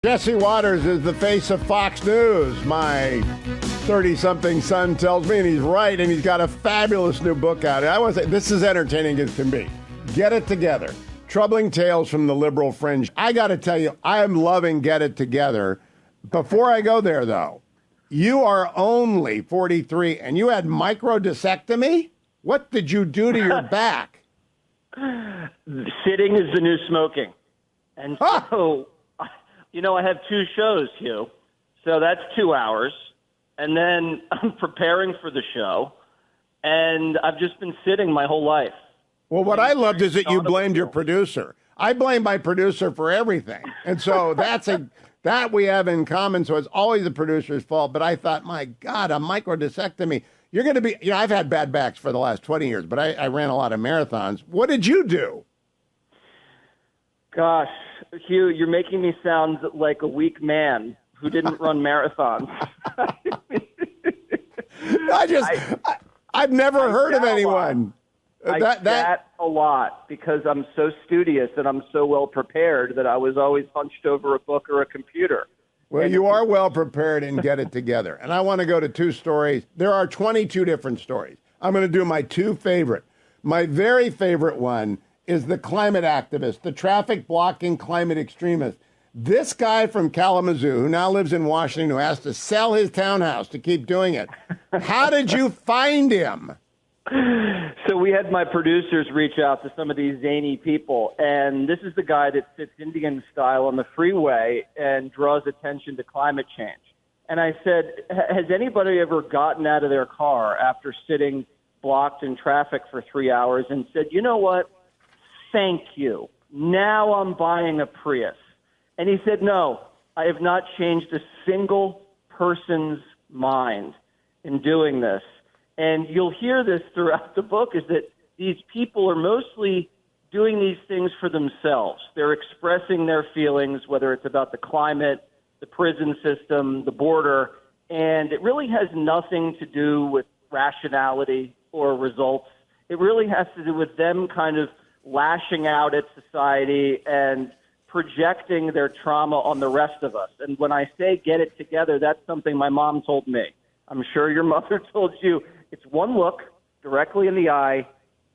Jesse Waters is the face of Fox News. My 30-something son tells me, and he's right, and he's got a fabulous new book out. I want to say, this is entertaining as can be. Get It Together. Troubling Tales from the Liberal Fringe. I got to tell you, I am loving Get It Together. Before I go there, though, you are only 43, and you had microdiscectomy? What did you do to your back? Sitting is the new smoking. And so... You know, I have two shows, Hugh, so that's 2 hours, and then I'm preparing for the show, and I've just been sitting my whole life. Well, what I loved is that you blamed your producer. I blame my producer for everything, and so that we have in common, so it's always the producer's fault, but I thought, my God, a microdiscectomy. You're going to be, you know, I've had bad backs for the last 20 years, but I ran a lot of marathons. What did you do? Gosh, Hugh, you're making me sound like a weak man who didn't run marathons. I've never heard of anyone. I sat a lot because I'm so studious and I'm so well prepared that I was always hunched over a book or a computer. Well, you are well prepared and Get It Together. And I want to go to two stories. There are 22 different stories. I'm going to do my two favorite. My very favorite one is the climate activist, the traffic blocking climate extremist. This guy from Kalamazoo, who now lives in Washington, who has to sell his townhouse to keep doing it. How did you find him? So we had my producers reach out to some of these zany people, and this is the guy that sits Indian style on the freeway and draws attention to climate change. And I said, has anybody ever gotten out of their car after sitting blocked in traffic for 3 hours and said, you know what? Thank you. Now I'm buying a Prius. And he said, no, I have not changed a single person's mind in doing this. And you'll hear this throughout the book, is that these people are mostly doing these things for themselves. They're expressing their feelings, whether it's about the climate, the prison system, the border, and it really has nothing to do with rationality or results. It really has to do with them kind of lashing out at society and projecting their trauma on the rest of us. And when I say get it together, that's something my mom told me. I'm sure your mother told you. It's one look directly in the eye,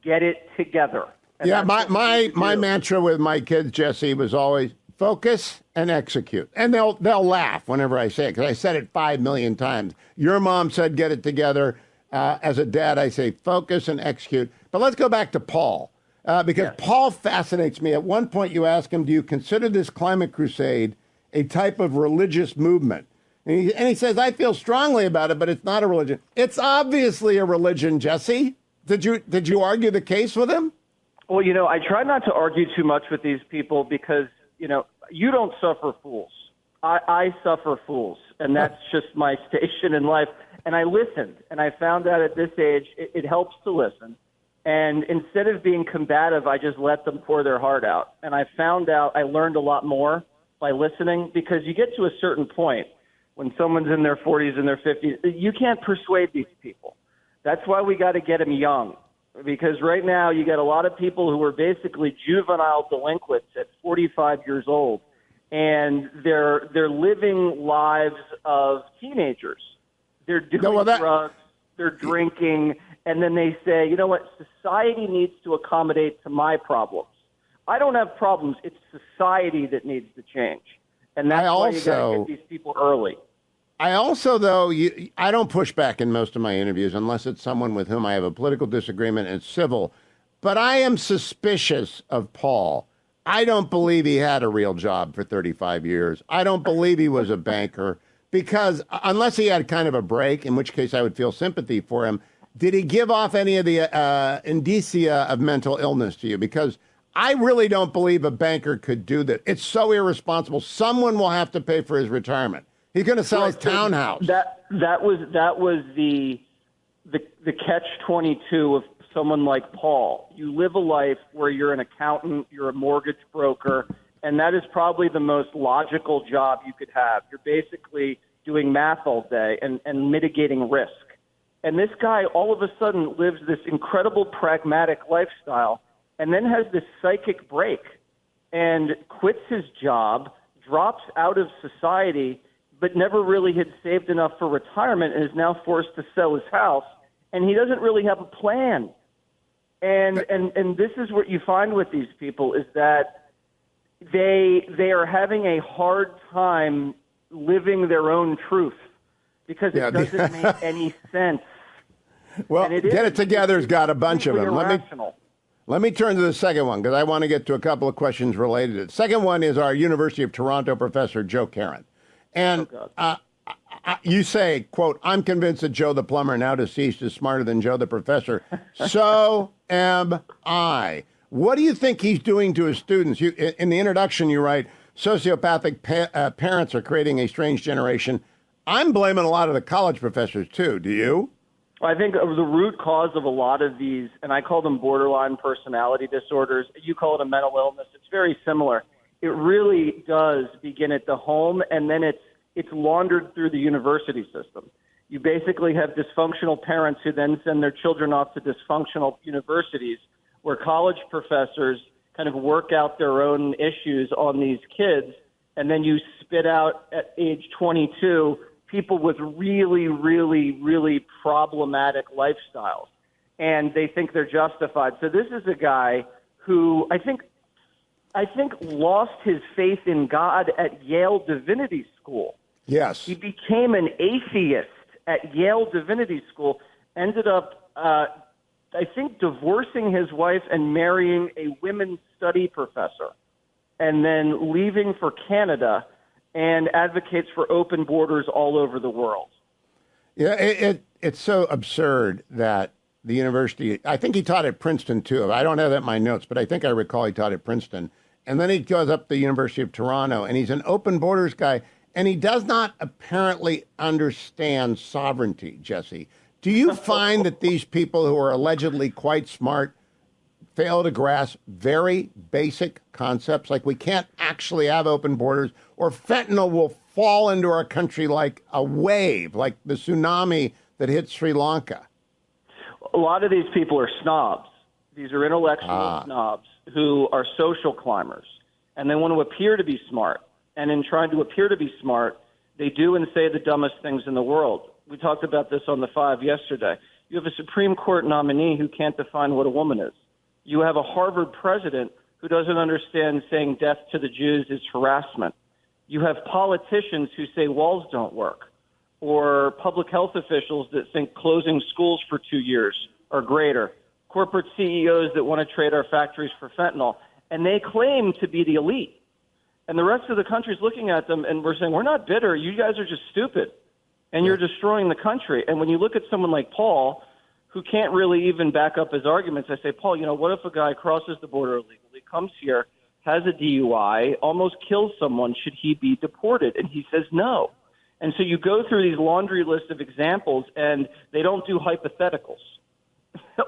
get it together. And yeah, my mantra with my kids, Jesse, was always focus and execute. And they'll laugh whenever I say it, because I said it 5 million times. Your mom said get it together. As a dad, I say focus and execute. But let's go back to Paul. Because Paul fascinates me. At one point, you ask him, do you consider this climate crusade a type of religious movement? And he says, I feel strongly about it, but it's not a religion. It's obviously a religion, Jesse. Did you argue the case with him? Well, you know, I try not to argue too much with these people because, you know, you don't suffer fools. I suffer fools, and that's just my station in life. And I listened, and I found out at this age it helps to listen. And instead of being combative, I just let them pour their heart out. And I found out I learned a lot more by listening, because you get to a certain point when someone's in their 40s and their 50s, you can't persuade these people. That's why we got to get them young, because right now you get a lot of people who are basically juvenile delinquents at 45 years old, and they're living lives of teenagers. They're doing drugs, they're drinking, and then they say, you know what, society needs to accommodate to my problems. I don't have problems. It's society that needs to change. And that's why you got to get these people early. I also, though, I don't push back in most of my interviews unless it's someone with whom I have a political disagreement and it's civil. But I am suspicious of Paul. I don't believe he had a real job for 35 years. I don't believe he was a banker, because unless he had kind of a break, in which case I would feel sympathy for him. Did he give off any of the indicia of mental illness to you? Because I really don't believe a banker could do that. It's so irresponsible. Someone will have to pay for his retirement. He's going to sell his townhouse. That was the catch-22 of someone like Paul. You live a life where you're an accountant, you're a mortgage broker, and that is probably the most logical job you could have. You're basically doing math all day and mitigating risk. And this guy all of a sudden lives this incredible pragmatic lifestyle and then has this psychic break and quits his job, drops out of society, but never really had saved enough for retirement and is now forced to sell his house, and he doesn't really have a plan. And this is what you find with these people is that they are having a hard time living their own truth because it doesn't make any sense. Well, Get It Together's got a bunch of them. Let me turn to the second one because I want to get to a couple of questions related to it. Second one is our University of Toronto professor, Joe Caron. And you say, quote, I'm convinced that Joe the plumber, now deceased, is smarter than Joe the professor. So am I. What do you think he's doing to his students? In the introduction, you write, sociopathic parents are creating a strange generation. I'm blaming a lot of the college professors, too. Do you? I think the root cause of a lot of these, and I call them borderline personality disorders, you call it a mental illness, it's very similar. It really does begin at the home, and then it's laundered through the university system. You basically have dysfunctional parents who then send their children off to dysfunctional universities where college professors kind of work out their own issues on these kids, and then you spit out at age 22 people with really, really, really problematic lifestyles, and they think they're justified. So this is a guy who I think lost his faith in God at Yale Divinity School. Yes. He became an atheist at Yale Divinity School, ended up, I think, divorcing his wife and marrying a women's study professor, and then leaving for Canada and advocates for open borders all over the world. Yeah, it's so absurd that the university, I think he taught at Princeton too. I don't have that in my notes, but I think I recall he taught at Princeton. And then he goes up to the University of Toronto, and he's an open borders guy, and he does not apparently understand sovereignty, Jesse. Do you find that these people who are allegedly quite smart fail to grasp very basic concepts, like we can't actually have open borders, or fentanyl will fall into our country like a wave, like the tsunami that hit Sri Lanka? A lot of these people are snobs. These are intellectual snobs who are social climbers, and they want to appear to be smart. And in trying to appear to be smart, they do and say the dumbest things in the world. We talked about this on The Five yesterday. You have a Supreme Court nominee who can't define what a woman is. You have a Harvard president who doesn't understand saying death to the Jews is harassment. You have politicians who say walls don't work, or public health officials that think closing schools for 2 years are greater, corporate CEOs that want to trade our factories for fentanyl, and they claim to be the elite. And the rest of the country's looking at them, and we're saying, we're not bitter. You guys are just stupid, and you're destroying the country. And when you look at someone like Paul, who can't really even back up his arguments, I say, Paul, what if a guy crosses the border illegally, comes here, has a DUI, almost kills someone? Should he be deported? And he says no. And so you go through these laundry list of examples, and they don't do hypotheticals.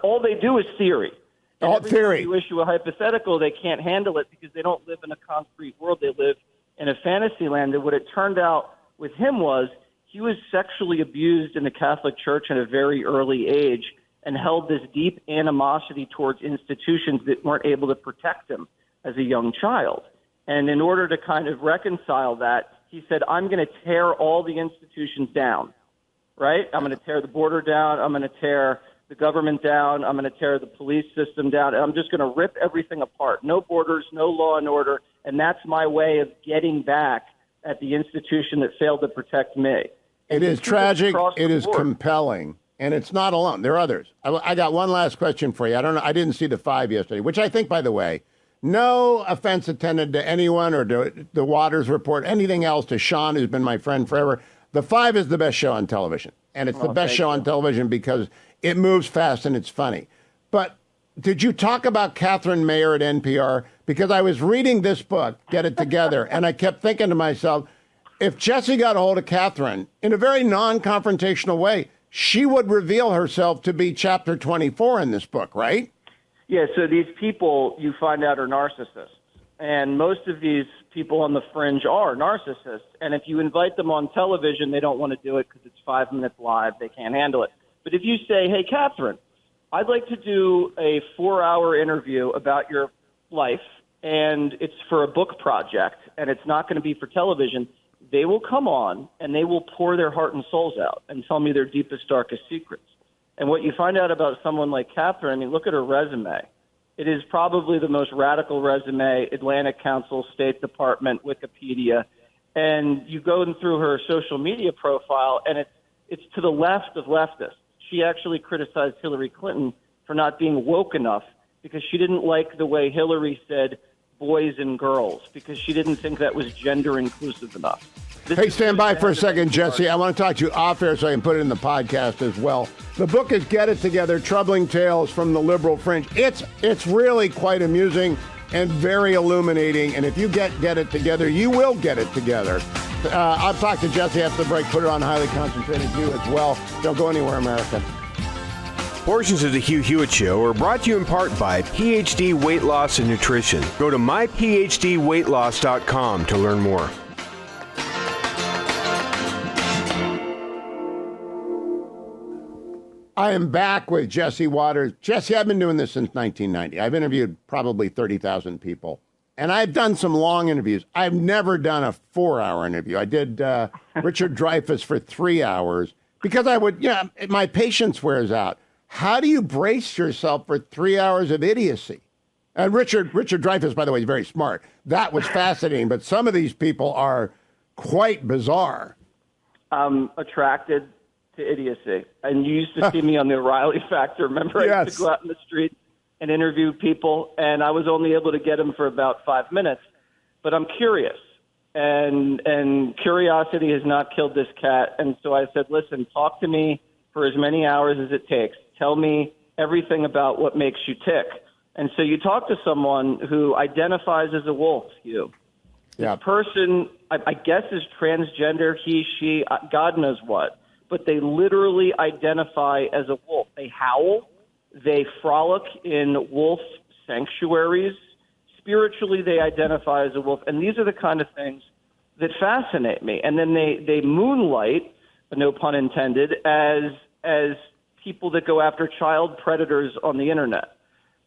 All they do is theory. And all theory. You issue a hypothetical, they can't handle it because they don't live in a concrete world. They live in a fantasy land. And what it turned out with him was he was sexually abused in the Catholic Church at a very early age and held this deep animosity towards institutions that weren't able to protect him as a young child. And in order to kind of reconcile that, he said, I'm going to tear all the institutions down, right? I'm going to tear the border down. I'm going to tear the government down. I'm going to tear the police system down. And I'm just going to rip everything apart. No borders, no law and order. And that's my way of getting back at the institution that failed to protect me. It is tragic. It is compelling. And it's not alone. There are others. I got one last question for you. I don't know. I didn't see The Five yesterday, which I think, by the way, no offense intended to anyone or to the Waters Report, anything else, to Sean, who's been my friend forever. The Five is the best show on television. And it's the best show on television because it moves fast and it's funny. But did you talk about Catherine Mayer at NPR? Because I was reading this book, Get It Together, and I kept thinking to myself, if Jesse got a hold of Catherine in a very non-confrontational way, she would reveal herself to be chapter 24 in this book, right? Yeah, so these people, you find out, are narcissists. And most of these people on the fringe are narcissists. And if you invite them on television, they don't want to do it because it's 5 minutes live. They can't handle it. But if you say, hey, Catherine, I'd like to do a 4-hour interview about your life, and it's for a book project, and it's not going to be for television, they will come on and they will pour their heart and souls out and tell me their deepest, darkest secrets. And what you find out about someone like Catherine, I mean, look at her resume. It is probably the most radical resume, Atlantic Council, State Department, Wikipedia. And you go through her social media profile, and it's to the left of leftists. She actually criticized Hillary Clinton for not being woke enough because she didn't like the way Hillary said boys and girls, because she didn't think that was gender inclusive enough. Hey, stand by for a second, Jesse. I want to talk to you off air so I can put it in the podcast as well. The book is Get It Together, Troubling Tales from the Liberal Fringe. It's really quite amusing and very illuminating. And if you get It Together, you will get it together. I'll talk to Jesse after the break. Put it on Highly Concentrated View as well. Don't go anywhere, America. Portions of the Hugh Hewitt Show are brought to you in part by PhD Weight Loss and Nutrition. Go to myphdweightloss.com to learn more. I am back with Jesse Waters. Jesse, I've been doing this since 1990. I've interviewed probably 30,000 people, and I've done some long interviews. I've never done a 4-hour interview. I did Richard Dreyfuss for 3 hours because my patience wears out. How do you brace yourself for 3 hours of idiocy? And Richard Dreyfuss, by the way, is very smart. That was fascinating, but some of these people are quite bizarre. I'm attracted to idiocy. And you used to see me on the O'Reilly Factor. Remember, I used to go out in the street and interview people, and I was only able to get them for about 5 minutes. But I'm curious, and curiosity has not killed this cat. And so I said, listen, talk to me for as many hours as it takes. Tell me everything about what makes you tick. And so you talk to someone who identifies as a wolf, Hugh. Yeah. This person, I guess, is transgender, he, she, God knows what. But they literally identify as a wolf. They howl. They frolic in wolf sanctuaries. Spiritually, they identify as a wolf. And these are the kind of things that fascinate me. And then they moonlight, no pun intended, as people that go after child predators on the internet.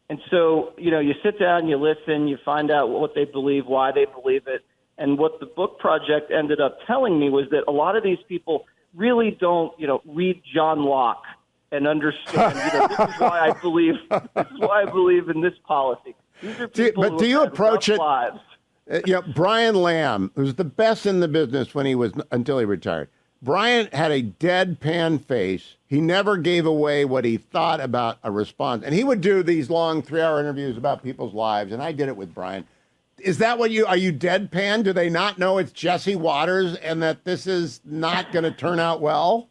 And so, you sit down, you listen, you find out what they believe, why they believe it. And what the book project ended up telling me was that a lot of these people really don't, read John Locke and understand. This is why I believe. This is why I believe in this policy. These are people do you approach it? Lives. Brian Lamb, who's the best in the business until he retired. Brian had a deadpan face. He never gave away what he thought about a response, and he would do these long 3-hour interviews about people's lives. And I did it with Brian. Is that are you deadpan? Do they not know it's Jesse Waters and that this is not going to turn out well?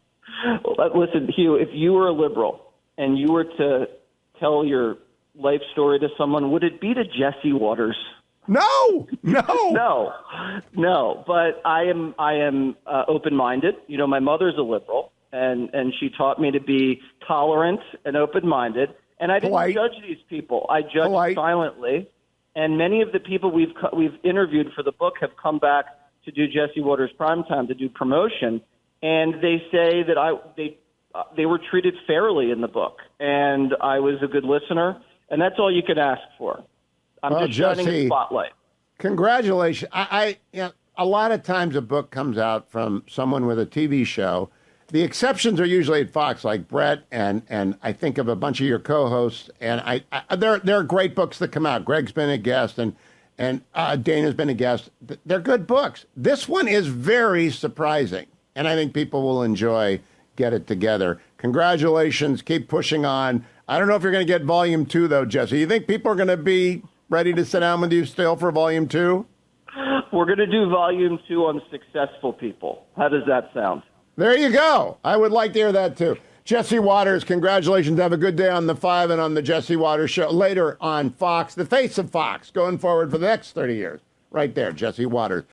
Listen, Hugh, if you were a liberal and you were to tell your life story to someone, would it be to Jesse Waters? No. No. But I am open-minded. My mother's a liberal, and she taught me to be tolerant and open-minded. And I didn't judge these people. I judged silently. And many of the people we've interviewed for the book have come back to do Jesse Waters Primetime, to do promotion, and they say that they were treated fairly in the book, and I was a good listener, and that's all you can ask for. I'm just shining a spotlight. Congratulations. A lot of times a book comes out from someone with a TV show. The exceptions are usually at Fox, like Brett, and I think of a bunch of your co-hosts. And there are great books that come out. Greg's been a guest, and Dana's been a guest. They're good books. This one is very surprising, and I think people will enjoy Get It Together. Congratulations. Keep pushing on. I don't know if you're going to get Volume 2, though, Jesse. You think people are going to be ready to sit down with you still for Volume 2? We're going to do Volume 2 on successful people. How does that sound? There you go. I would like to hear that, too. Jesse Waters, congratulations. Have a good day on the 5 and on the Jesse Waters Show. Later on Fox, the face of Fox, going forward for the next 30 years. Right there, Jesse Waters.